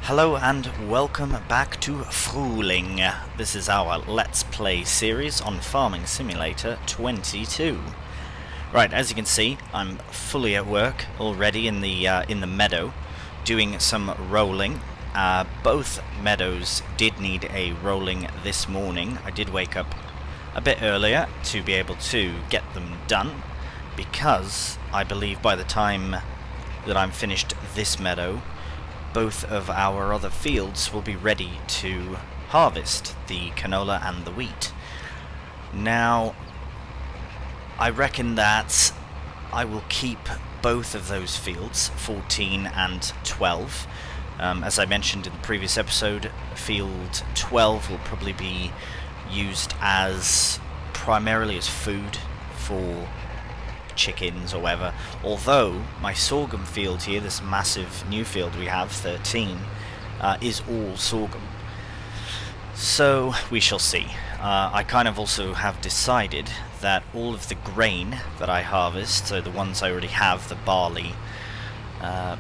Hello and welcome back to Frühling. This is our Let's Play series on Farming Simulator 22. Right, as you can see, I'm fully at work already in the meadow, doing some rolling. Both meadows did need a rolling this morning. I did wake up a bit earlier to be able to get them done, because I believe by the time that I'm finished this meadow, both of our other fields will be ready to harvest the canola and the wheat. Now, I reckon that I will keep both of those fields, 14 and 12. As I mentioned in the previous episode, field 12 will probably be used primarily as food for chickens or whatever, although my sorghum field here, this massive new field we have, 13, is all sorghum. So we shall see. I kind of also have decided that all of the grain that I harvest, so the ones I already have, the barley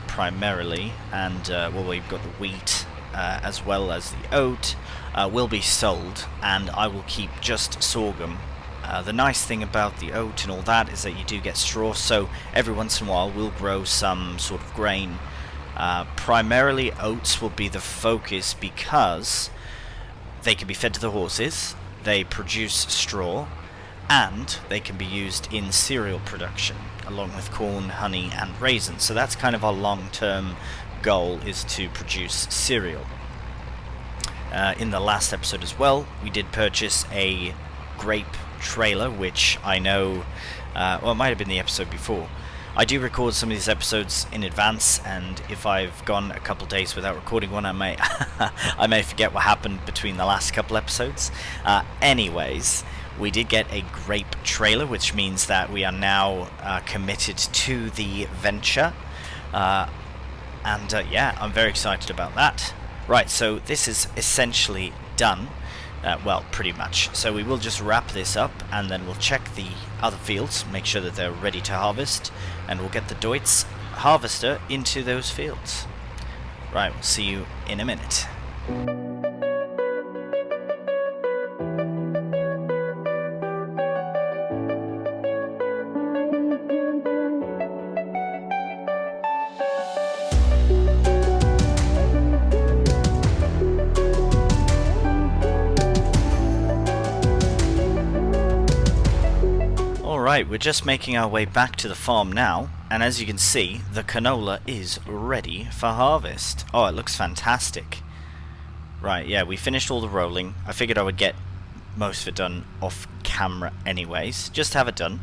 primarily, and well, we've got the wheat as well as the oat, will be sold, and I will keep just sorghum. The nice thing about the oat and all that is that you do get straw, so every once in a while we'll grow some sort of grain. Primarily oats will be the focus because they can be fed to the horses, they produce straw, and they can be used in cereal production, along with corn, honey, and raisins. So that's kind of our long-term goal, is to produce cereal. In the last episode as well, we did purchase a grape trailer, which I know, well, it might have been the episode before. I do record some of these episodes in advance, and if I've gone a couple days without recording one, I may I may forget what happened between the last couple episodes. Anyways, we did get a grape trailer, which means that we are now committed to the venture, and yeah, I'm very excited about that. Right, so this is essentially done. Well, pretty much. So we will just wrap this up, and then we'll check the other fields, make sure that they're ready to harvest, and we'll get the Deutz harvester into those fields. Right, we'll see you in a minute. Right, we're just making our way back to the farm now, and as you can see, the canola is ready for harvest. Oh, it looks fantastic. Right, yeah, we finished all the rolling. I figured I would get most of it done off camera anyways, just to have it done.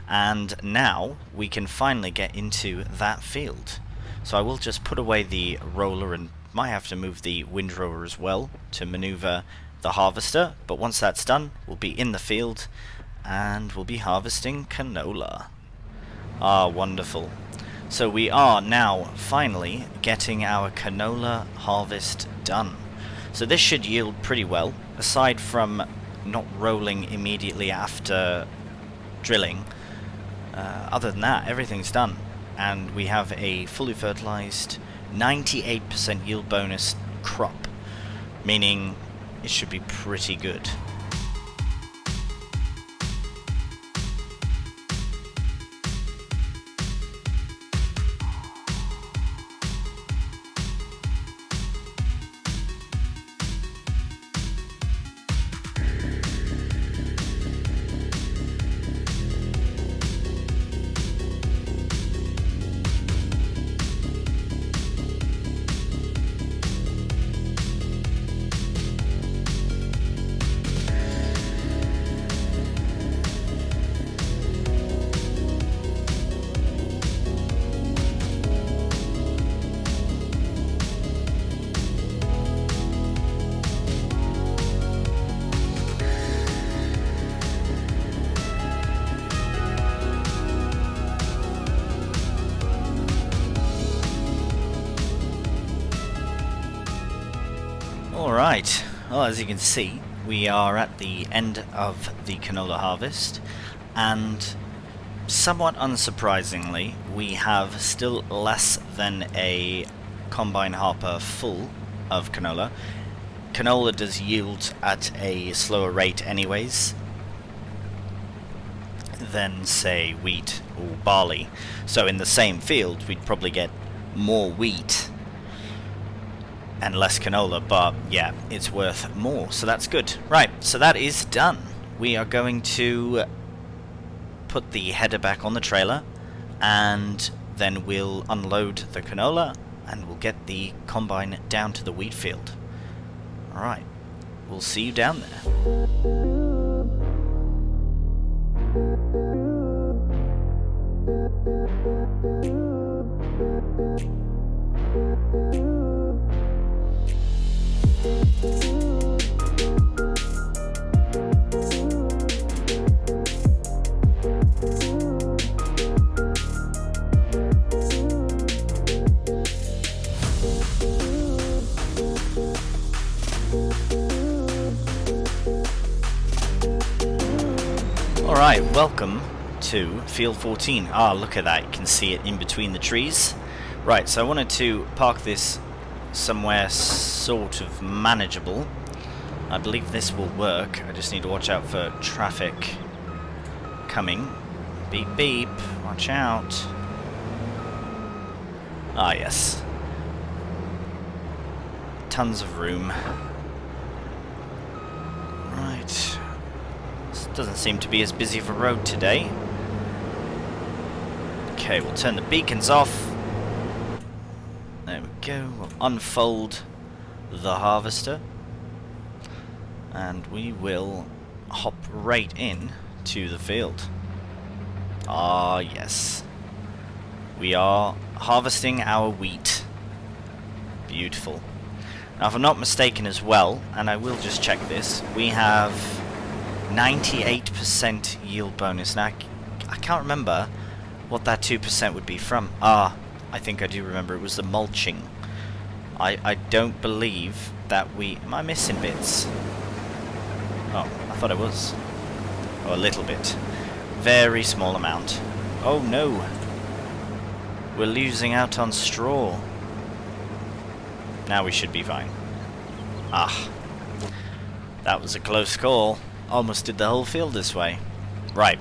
And now we can finally get into that field. So I will just put away the roller, and might have to move the windrower as well to maneuver the harvester, but once that's done, we'll be in the field and we'll be harvesting canola. Ah, wonderful. So we are now finally getting our canola harvest done. So this should yield pretty well, aside from not rolling immediately after drilling. Other than that, everything's done. And we have a fully fertilized 98% yield bonus crop, meaning it should be pretty good. Alright, well, as you can see, we are at the end of the canola harvest, and somewhat unsurprisingly, we have still less than a combine harper full of canola. Canola does yield at a slower rate anyways than, say, wheat or barley. So in the same field, we'd probably get more wheat and less canola, but yeah, it's worth more, so that's good. Right, so that is done. We are going to put the header back on the trailer, and then we'll unload the canola, and we'll get the combine down to the wheat field. Alright, we'll see you down there. Alright, welcome to Field 14. Ah, look at that, you can see it in between the trees. Right, so I wanted to park this somewhere sort of manageable. I believe this will work. I just need to watch out for traffic coming. Beep beep, watch out. Ah yes. Tons of room. Right. This doesn't seem to be as busy of a road today. Okay, we'll turn the beacons off. There we go. We'll unfold the harvester. And we will hop right in to the field. Ah, yes. We are harvesting our wheat. Beautiful. Now, if I'm not mistaken as well, and I will just check this, we have 98% yield bonus. Now, I can't remember what that 2% would be from. Ah, I think I do remember. It was the mulching. I don't believe that we... Am I missing bits? Oh, I thought I was. Oh, a little bit. Very small amount. Oh, no. We're losing out on straw. Now we should be fine. Ah. That was a close call. Almost did the whole field this way. Right.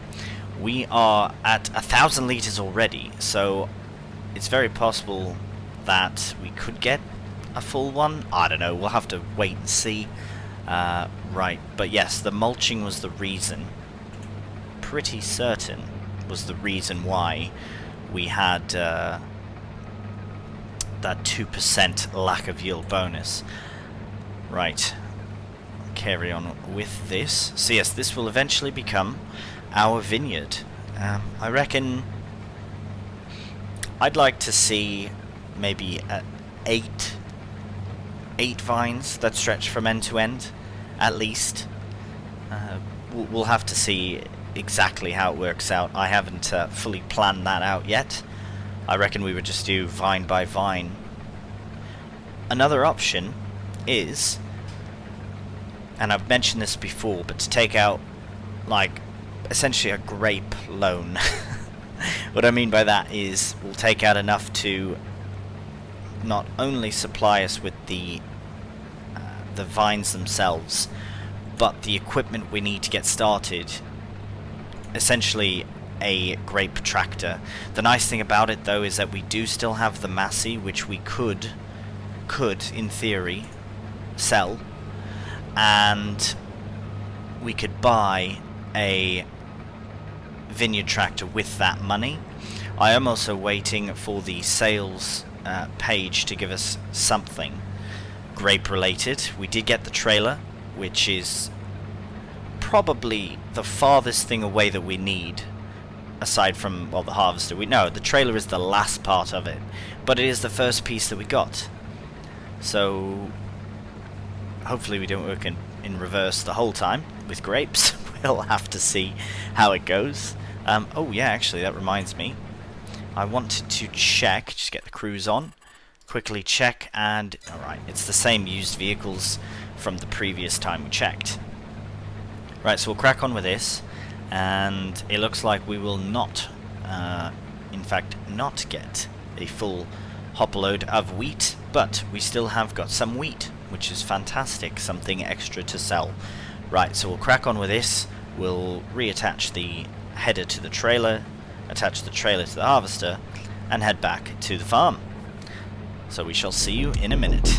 We are at 1,000 litres already, so it's very possible that we could get a full one. I don't know. We'll have to wait and see. Right. But yes, the mulching was the reason. Pretty certain was the reason why we had that 2% lack of yield bonus. Right. Carry on with this. So yes, this will eventually become our vineyard. I reckon I'd like to see maybe 8 vines that stretch from end to end, at least. We'll have to see exactly how it works out. I haven't fully planned that out yet. I reckon we would just do vine by vine. Another option is, and I've mentioned this before, but to take out, like, essentially a grape loan. What I mean by that is we'll take out enough to not only supply us with the vines themselves, but the equipment we need to get started. Essentially a grape tractor. The nice thing about it, though, is that we do still have the Massey, which we could in theory sell, and we could buy a vineyard tractor with that money. I am also waiting for the sales page to give us something grape related. We did get the trailer, which is probably the farthest thing away that we need, aside from, well, the harvester. We know the trailer is the last part of it, but it is the first piece that we got. So hopefully we don't work in reverse the whole time with grapes. We'll have to see how it goes. Oh yeah, actually that reminds me. I wanted to check, just get the cruise on, quickly check, and alright, it's the same used vehicles from the previous time we checked. Right, so we'll crack on with this, and it looks like we will not, in fact, not get a full hop load of wheat, but we still have got some wheat, which is fantastic, something extra to sell. Right, so we'll crack on with this. We'll reattach the header to the trailer, attach the trailer to the harvester, and head back to the farm. So we shall see you in a minute.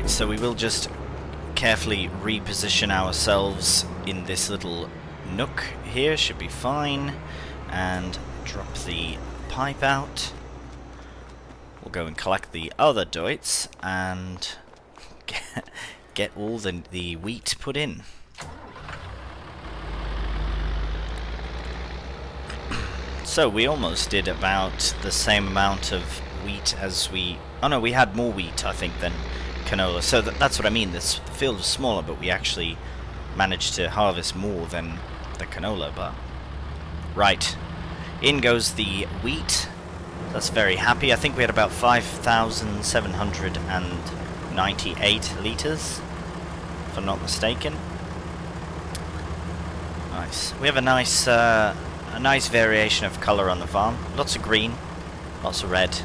So we will just carefully reposition ourselves in this little nook here, should be fine, and drop the pipe out. We'll go and collect the other doits and get all the wheat put in. So we almost did about the same amount of wheat as we... Oh no, we had more wheat, I think, than canola. So that's what I mean. This field is smaller, but we actually managed to harvest more than the canola. But right, in goes the wheat. That's very happy. I think we had about 5,798 litres, if I'm not mistaken. Nice. We have a nice variation of colour on the farm. Lots of green, lots of red,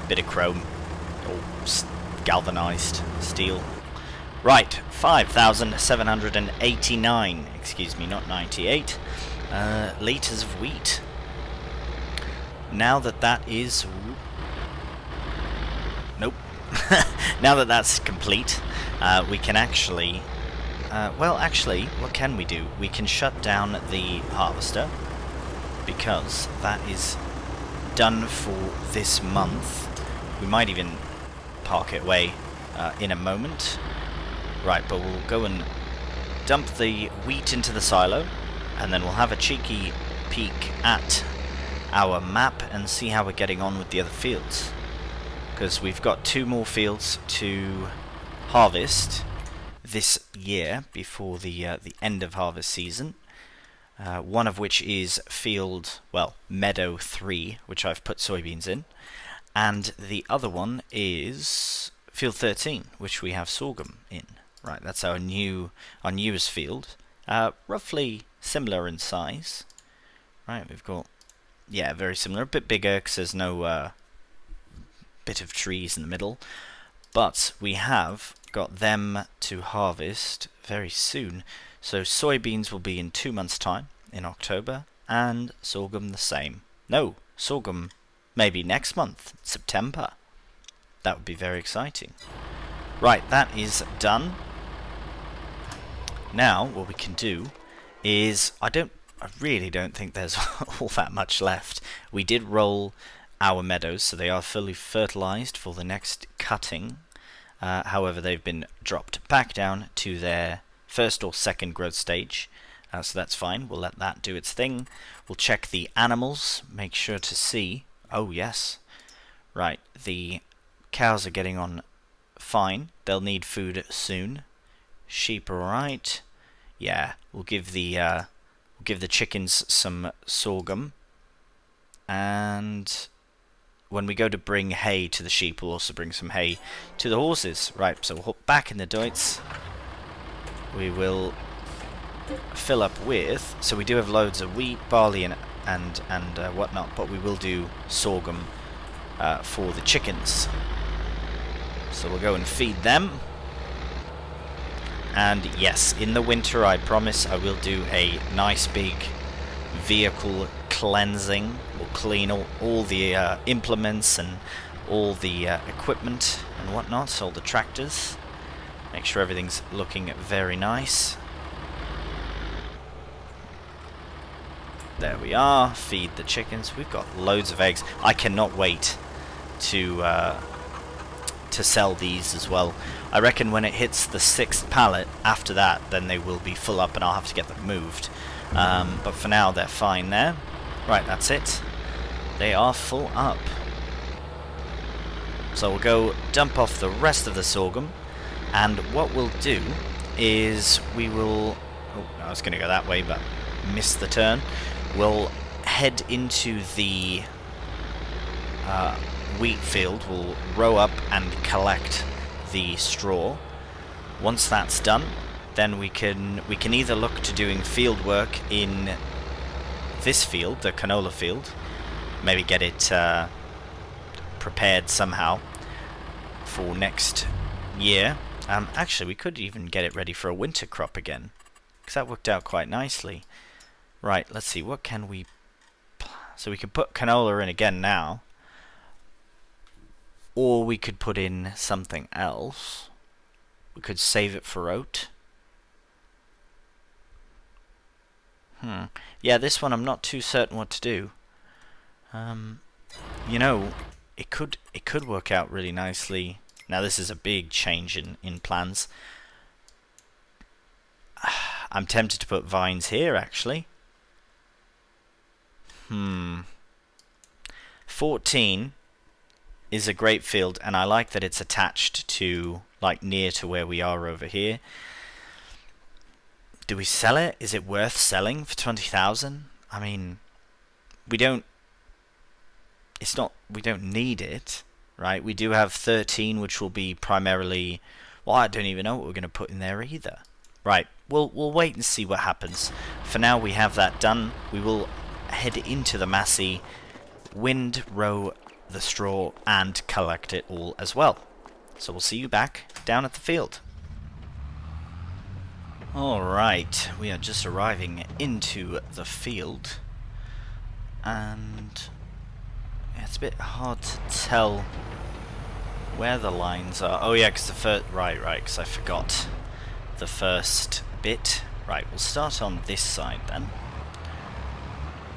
bit of chrome. Oh, galvanized steel. Right, 5,789, excuse me, not 98, litres of wheat. Now that that is... Nope. Now that that's complete, we can actually... well, actually, what can we do? We can shut down the harvester, because that is done for this month. We might even park it away in a moment. Right, but we'll go and dump the wheat into the silo, and then we'll have a cheeky peek at our map and see how we're getting on with the other fields, because we've got 2 more fields to harvest this year before the end of harvest season. One of which is meadow 3, which I've put soybeans in. And the other one is field 13, which we have sorghum in. Right, that's our newest field. Roughly similar in size. Right, we've got, yeah, very similar. A bit bigger because there's no bit of trees in the middle. But we have got them to harvest very soon. So soybeans will be in 2 months' time, in October, and sorghum the same. No, sorghum maybe next month, September. That would be very exciting. Right, that is done. Now, what we can do is, I really don't think there's all that much left. We did roll our meadows, so they are fully fertilized for the next cutting. However, they've been dropped back down to their first or second growth stage. So that's fine. We'll let that do its thing. We'll check the animals, make sure to see... Oh, yes. Right, the cows are getting on fine. They'll need food soon. Sheep are alright. Yeah, we'll give the chickens some sorghum. And when we go to bring hay to the sheep, we'll also bring some hay to the horses. Right, so we'll hop back in the doits. We will fill up with... So we do have loads of wheat, barley, and whatnot, but we will do sorghum for the chickens. So we'll go and feed them. And yes, in the winter, I promise I will do a nice big vehicle cleansing. We'll clean all the implements and all the equipment and whatnot, all the tractors. Make sure everything's looking very nice. There we are. Feed the chickens. We've got loads of eggs. I cannot wait to sell these as well. I reckon when it hits the 6th pallet, after that, then they will be full up and I'll have to get them moved. But for now, they're fine there. Right, that's it. They are full up. So we'll go dump off the rest of the sorghum, and what we'll do is we will... Oh, I was going to go that way, but missed the turn. We'll head into the wheat field. We'll row up and collect the straw. Once that's done, then we can either look to doing field work in this field, the canola field, maybe get it prepared somehow for next year. Actually, we could even get it ready for a winter crop again, because that worked out quite nicely. Right, let's see, what can we... So we could put canola in again now, or we could put in something else. We could save it for oat. Yeah, this one I'm not too certain what to do. You know, it could work out really nicely. Now this is a big change in plans. I'm tempted to put vines here, actually. 14 is a great field, and I like that it's attached to, like, near to where we are over here. Do we sell it? Is it worth selling for 20,000? I mean, we don't need it, right? We do have 13, which will be primarily... Well, I don't even know what we're going to put in there either. Right, we'll wait and see what happens. For now, we have that done. We will head into the Massey, windrow the straw, and collect it all as well. So we'll see you back down at the field. Alright, we are just arriving into the field, and it's a bit hard to tell where the lines are. Oh yeah, because the first... Right, because I forgot the first bit. Right, we'll start on this side then,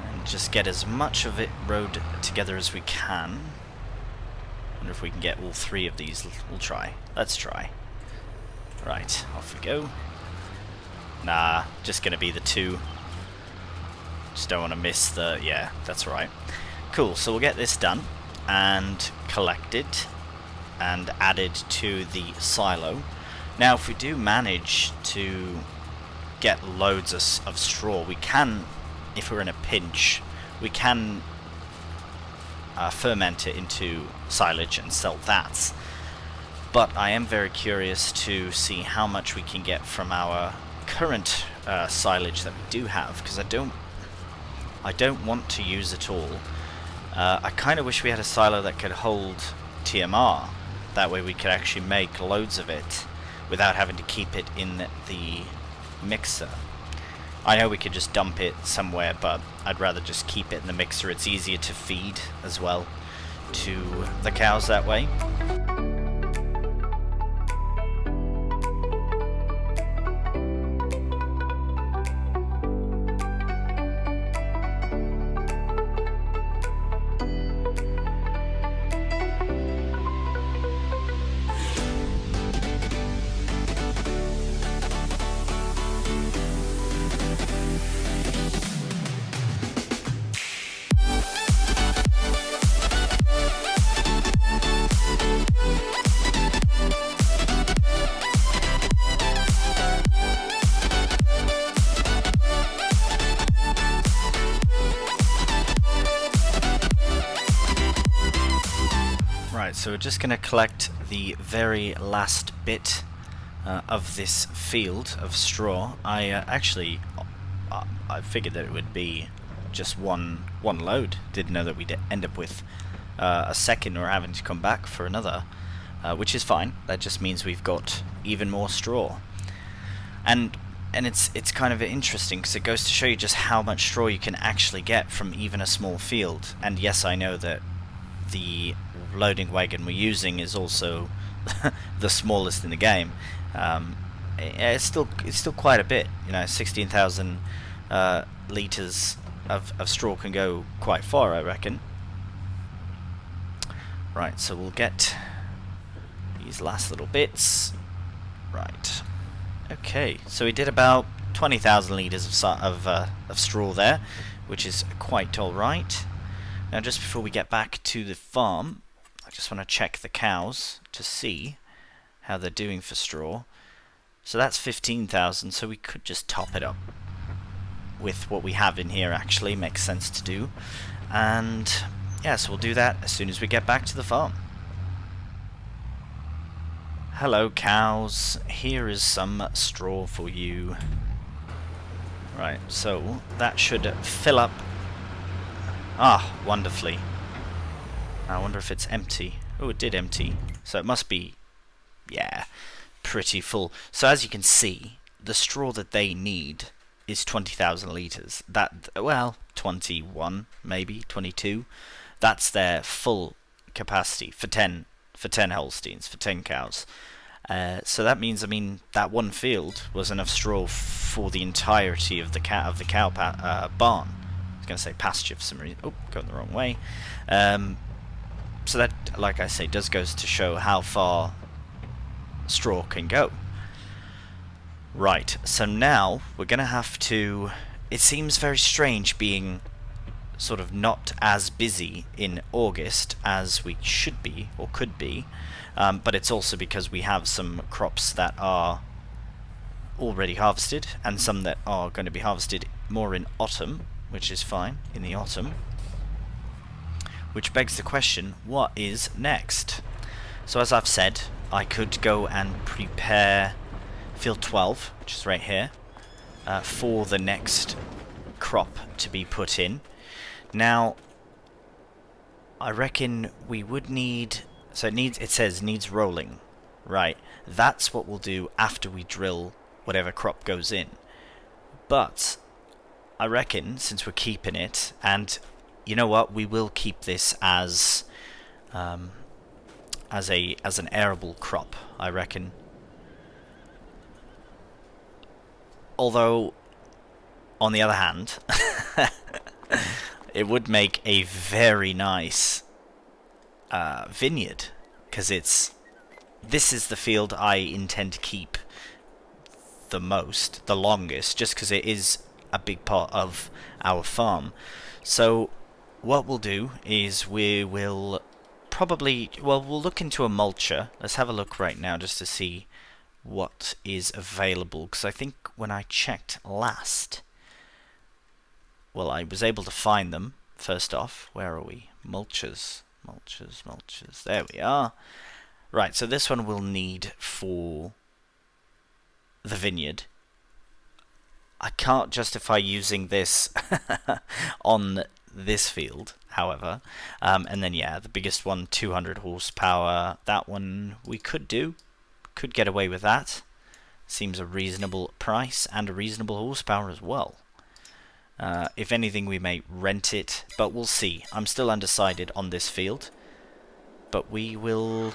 and just get as much of it rowed together as we can. Wonder if we can get all three of these. We'll try. Let's try. Right, off we go. Nah, just gonna be the two. Just don't want to miss the... Yeah, that's right. Cool, so we'll get this done and collected and added to the silo. Now, if we do manage to get loads of straw, we can, if we're in a pinch, we can ferment it into silage and sell that. But I am very curious to see how much we can get from our current silage that we do have, because I don't want to use it all. I kind of wish we had a silo that could hold TMR. That way we could actually make loads of it without having to keep it in the mixer. I know we could just dump it somewhere, but I'd rather just keep it in the mixer. It's easier to feed as well to the cows that way. So we're just going to collect the very last bit of this field of straw. I figured that it would be just one load. Didn't know that we'd end up with a second or having to come back for another, which is fine. That just means we've got even more straw. And it's kind of interesting because it goes to show you just how much straw you can actually get from even a small field. And yes, I know that the loading wagon we're using is also the smallest in the game. It's still quite a bit. You know, 16,000 liters of straw can go quite far, I reckon. Right, so we'll get these last little bits. Right. Okay, so we did about 20,000 liters of straw there, which is quite alright. Now just before we get back to the farm, I just want to check the cows to see how they're doing for straw. So that's 15,000, so we could just top it up with what we have in here. Actually makes sense to do. And yeah, so we'll do that as soon as we get back to the farm. Hello cows, here is some straw for you. Right, so that should fill up. Ah, wonderfully. I wonder if it's empty. Oh, it did empty. So it must be, yeah, pretty full. So as you can see, the straw that they need is 20,000 litres. That, well, 21, maybe, 22. That's their full capacity for 10 Holsteins, for 10 cows. So that means, I mean, that one field was enough straw for the entirety of the cow barn. I was going to say pasture for some reason. Oh, going the wrong way. So that, like I say, does goes to show how far straw can go. Right, so now we're going to have to... It seems very strange being sort of not as busy in August as we should be, or could be, but it's also because we have some crops that are already harvested, and some that are going to be harvested more in autumn, which is fine, in the autumn. Which begs the question, what is next? So as I've said, I could go and prepare field 12, which is right here, for the next crop to be put in. Now, I reckon we would need... So it says needs rolling. Right, that's what we'll do after we drill whatever crop goes in. But I reckon, since we're keeping it, and you know what, we will keep this as an arable crop, I reckon. Although, on the other hand, it would make a very nice vineyard, because this is the field I intend to keep the longest, just because it is a big part of our farm. So what we'll do is we will probably, well, we'll look into a mulcher. Let's have a look right now just to see what is available, because I think when I checked last, well, I was able to find them. First off, where are we? Mulchers. There we are. Right, so this one we'll need for the vineyard. I can't justify using this on this field, however. And then, yeah, the biggest one, 200 horsepower. That one we could get away with that. Seems a reasonable price and a reasonable horsepower as well. If anything, we may rent it, but we'll see. I'm still undecided on this field, but we will...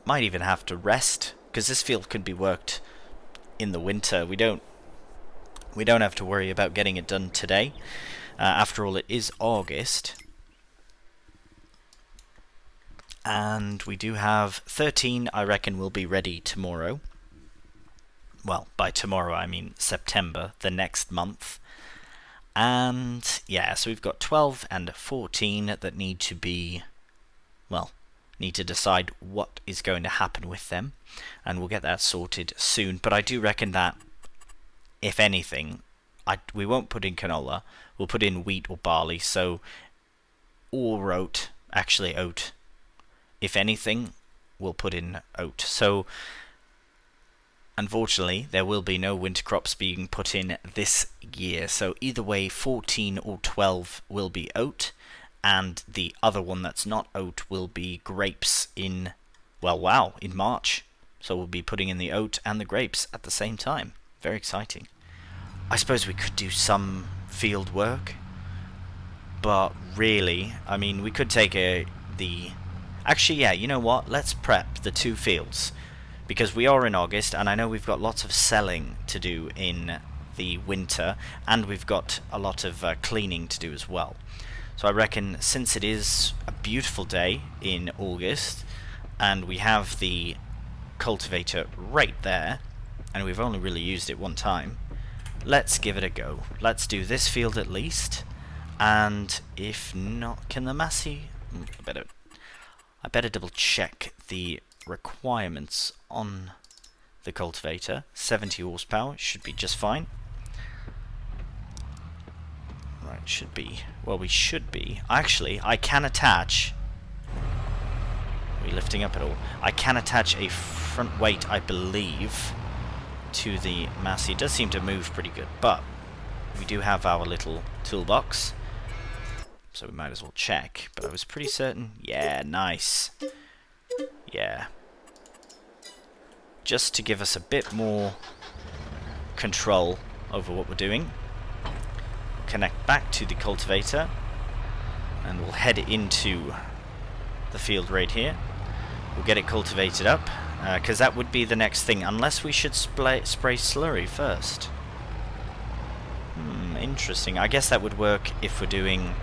might even have to rest, because this field could be worked in the winter. We don't have to worry about getting it done today. After all, it is August. And we do have 13, I reckon, will be ready tomorrow. Well, by tomorrow I mean September, the next month. And yeah, so we've got 12 and 14 that need to be, well, need to decide what is going to happen with them. And we'll get that sorted soon. But I do reckon that, if anything, we won't put in canola. We'll put in wheat or barley, or oat. Actually, oat. If anything, we'll put in oat. So, unfortunately, there will be no winter crops being put in this year. So either way, 14 or 12 will be oat, and the other one that's not oat will be grapes in, well, wow, in March. So we'll be putting in the oat and the grapes at the same time. Very exciting. I suppose we could do some field work, but really, I mean, we could take actually, yeah, you know what? Let's prep the two fields, because we are in August, and I know we've got lots of selling to do in the winter, and we've got a lot of cleaning to do as well. So I reckon, since it is a beautiful day in August, and we have the cultivator right there, and we've only really used it one time, let's give it a go. Let's do this field at least, and if not, can the Massey... I better double check the requirements on the cultivator. 70 horsepower should be just fine. Right, should be. Well, we should be. Actually, I can attach... Are we lifting up at all? I can attach a front weight, I believe, to the Massey. It does seem to move pretty good, but we do have our little toolbox, so we might as well check. But I was pretty certain. Yeah, nice. Yeah. Just to give us a bit more control over what we're doing. Connect back to the cultivator, and we'll head into the field right here. We'll get it cultivated up, because that would be the next thing, unless we should spray slurry first. Interesting. I guess that would work if we're doing...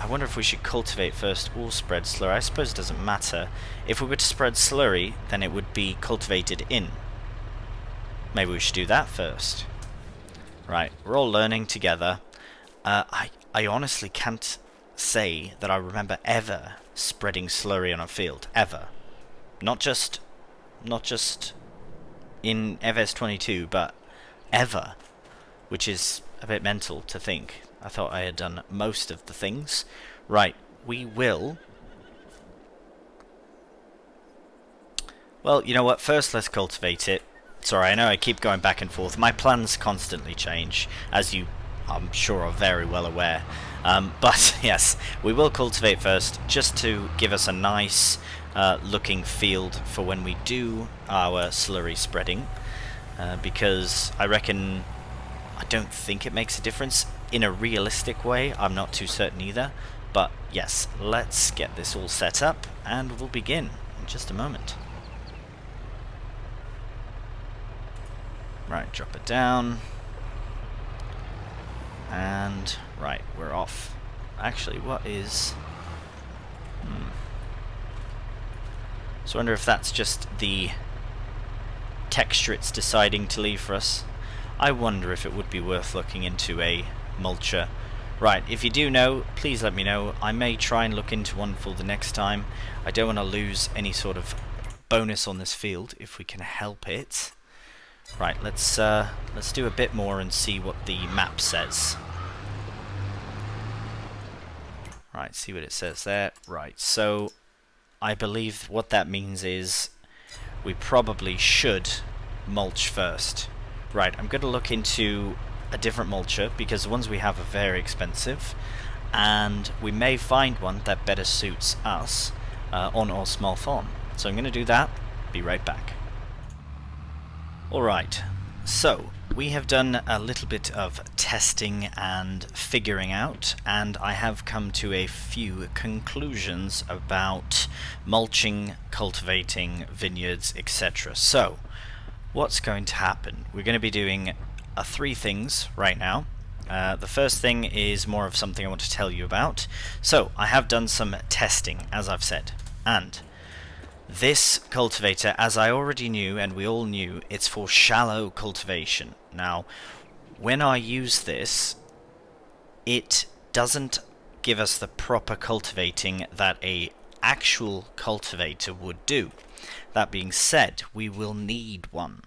I wonder if we should cultivate first or spread slurry. I suppose it doesn't matter. If we were to spread slurry, then it would be cultivated in. Maybe we should do that first. Right, we're all learning together. I honestly can't say that I remember ever spreading slurry on a field. Ever. Not just in FS22, but ever. Which is a bit mental to think. I thought I had done most of the things. Right, we will... Well, you know what? First, let's cultivate it. Sorry, I know I keep going back and forth. My plans constantly change, as you, I'm sure, are very well aware. But, yes, we will cultivate first, just to give us a nice looking field for when we do our slurry spreading. Because I reckon... I don't think it makes a difference in a realistic way. I'm not too certain either. But, yes, let's get this all set up, and we'll begin in just a moment. Right, drop it down. And, right, we're off. Actually, what is... So I wonder if that's just the texture it's deciding to leave for us. I wonder if it would be worth looking into a mulcher. Right, if you do know, please let me know. I may try and look into one for the next time. I don't want to lose any sort of bonus on this field if we can help it. Right, let's do a bit more and see what the map says. Right, see what it says there. Right, so I believe what that means is we probably should mulch first. Right, I'm going to look into a different mulcher because the ones we have are very expensive, and we may find one that better suits us on our small farm. So I'm going to do that. Be right back. Alright, so we have done a little bit of testing and figuring out, and I have come to a few conclusions about mulching, cultivating vineyards, etc. So, what's going to happen? We're going to be doing three things right now. The first thing is more of something I want to tell you about. So, I have done some testing, as I've said, and this cultivator, as I already knew, and we all knew, it's for shallow cultivation. Now, when I use this, it doesn't give us the proper cultivating that a actual cultivator would do. That being said, we will need one.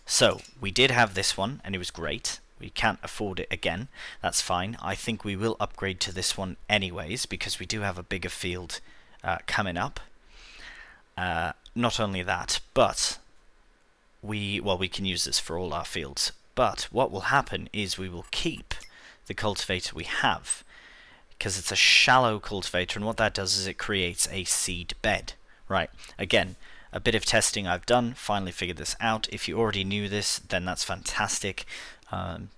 So, we did have this one, and it was great. We can't afford it again. That's fine. I think we will upgrade to this one anyways, because we do have a bigger field coming up. Not only that, but we can use this for all our fields. But what will happen is we will keep the cultivator we have, because it's a shallow cultivator, and what that does is it creates a seed bed. Right, again, a bit of testing I've done, finally figured this out. If you already knew this, then that's fantastic.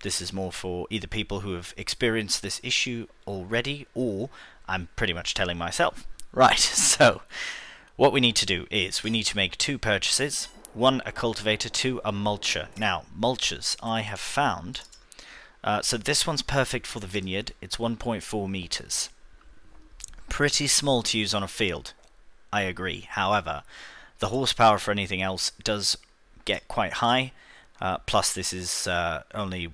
This is more for either people who have experienced this issue already, or I'm pretty much telling myself. Right, so what we need to do is we need to make two purchases. One, a cultivator, two, a mulcher. Now, mulchers I have found. So this one's perfect for the vineyard. It's 1.4 meters. Pretty small to use on a field, I agree. However, the horsepower for anything else does get quite high. plus this is only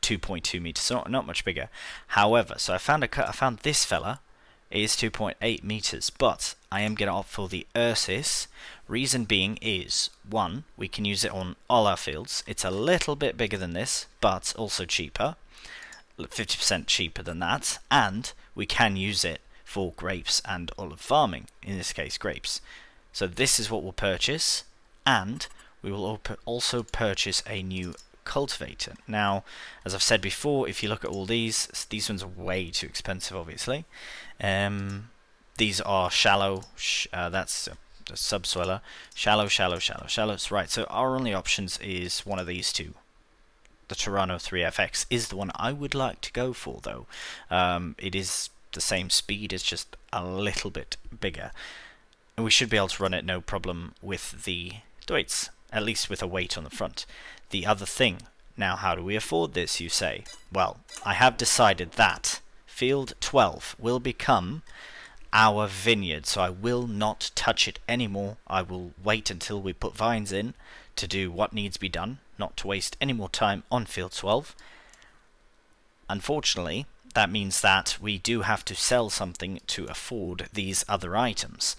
2.2 meters, so not much bigger. However, so I found this fella. It is 2.8 meters, but I am going to opt for the Ursus. Reason being is, one, we can use it on all our fields. It's a little bit bigger than this, but also cheaper. 50% cheaper than that, and we can use it for grapes and olive farming, in this case grapes. So this is what we'll purchase, and we will also purchase a new cultivator. Now, as I've said before, if you look at all these ones are way too expensive, obviously. These are shallow, that's a subsoiler, shallow. Right, so our only options is one of these two. The Tyranno 3FX is the one I would like to go for, though. It is the same speed, it's just a little bit bigger. And we should be able to run it no problem with the Deutz, at least with a weight on the front. The other thing, now how do we afford this, you say? Well, I have decided that Field 12 will become our vineyard, so I will not touch it anymore. I will wait until we put vines in to do what needs to be done, not to waste any more time on Field 12. Unfortunately, that means that we do have to sell something to afford these other items,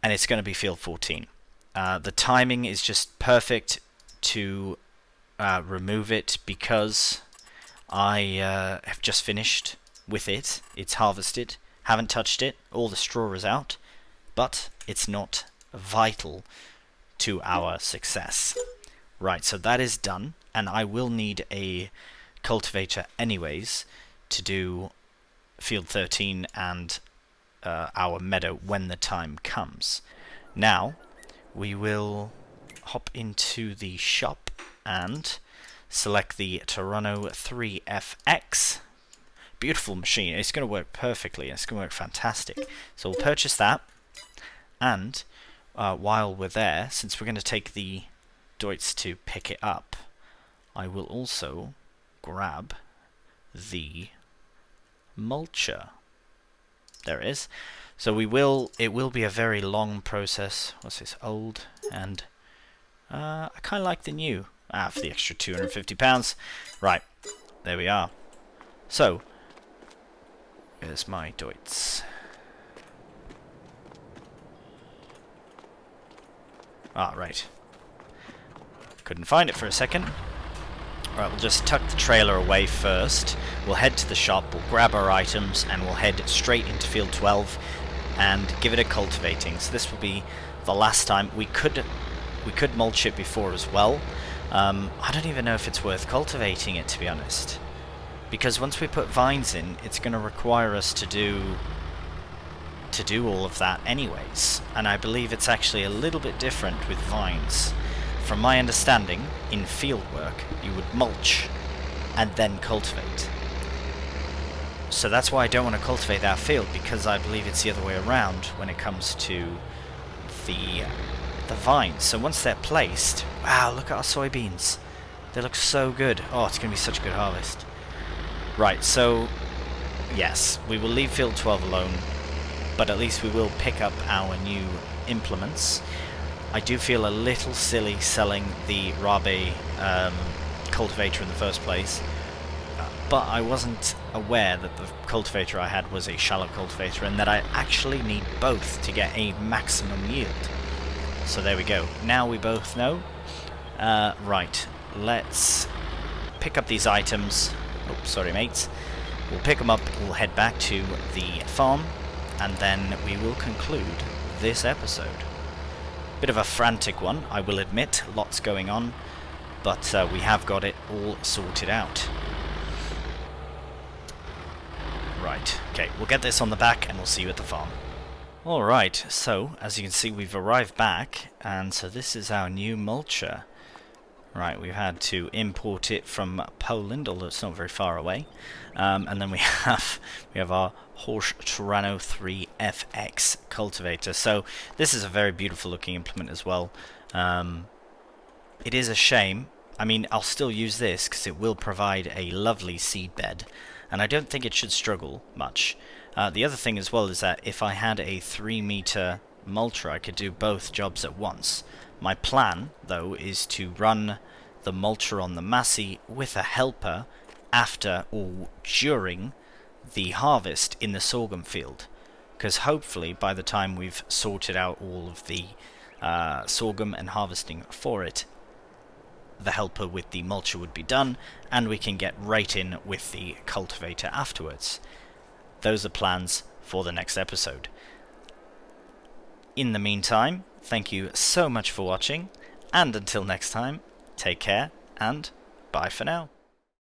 and it's going to be Field 14. The timing is just perfect to remove it because I have just finished with it. It's harvested, haven't touched it, all the straw is out, but it's not vital to our success. Right, so that is done, and I will need a cultivator anyways to do Field 13 and our meadow when the time comes. Now, we will hop into the shop and select the Tyranno 3FX. Beautiful machine. It's going to work perfectly. It's going to work fantastic. So we'll purchase that, and while we're there, since we're going to take the Deutz to pick it up, I will also grab the mulcher. There it is. So it will be a very long process. What's this? Old, and I kind of like the new. For the extra £250. Right, there we are. So, here's my Deutz. Right. Couldn't find it for a second. Right, we'll just tuck the trailer away first. We'll head to the shop, we'll grab our items, and we'll head straight into Field 12 and give it a cultivating. So this will be the last time. We could mulch it before as well. I don't even know if it's worth cultivating it, to be honest, because once we put vines in, it's going to require us to do all of that anyways, and I believe it's actually a little bit different with vines. From my understanding, in field work, you would mulch and then cultivate. So that's why I don't want to cultivate that field, because I believe it's the other way around when it comes to the vines. So once they're placed, wow, look at our soybeans. They look so good. Oh, it's going to be such a good harvest. Right, so yes, we will leave Field 12 alone, but at least we will pick up our new implements. I do feel a little silly selling the Rabe cultivator in the first place, but I wasn't aware that the cultivator I had was a shallow cultivator and that I actually need both to get a maximum yield. So there we go. Now we both know. Right, let's pick up these items. Oh, sorry mates. We'll pick them up, we'll head back to the farm, and then we will conclude this episode. Bit of a frantic one, I will admit, lots going on, but we have got it all sorted out. Right, okay, we'll get this on the back and we'll see you at the farm. Alright, so as you can see we've arrived back, and so this is our new mulcher. Right, we've had to import it from Poland, although it's not very far away. And then we have our Horsch Tyranno 3FX cultivator. So this is a very beautiful looking implement as well. It is a shame. I mean, I'll still use this because it will provide a lovely seed bed, and I don't think it should struggle much. The other thing as well is that if I had a 3-meter mulcher, I could do both jobs at once. My plan, though, is to run the mulcher on the Massey with a helper after or during the harvest in the sorghum field, because hopefully by the time we've sorted out all of the sorghum and harvesting for it, the helper with the mulcher would be done and we can get right in with the cultivator afterwards. Those are plans for the next episode. In the meantime, thank you so much for watching, and until next time, take care and bye for now.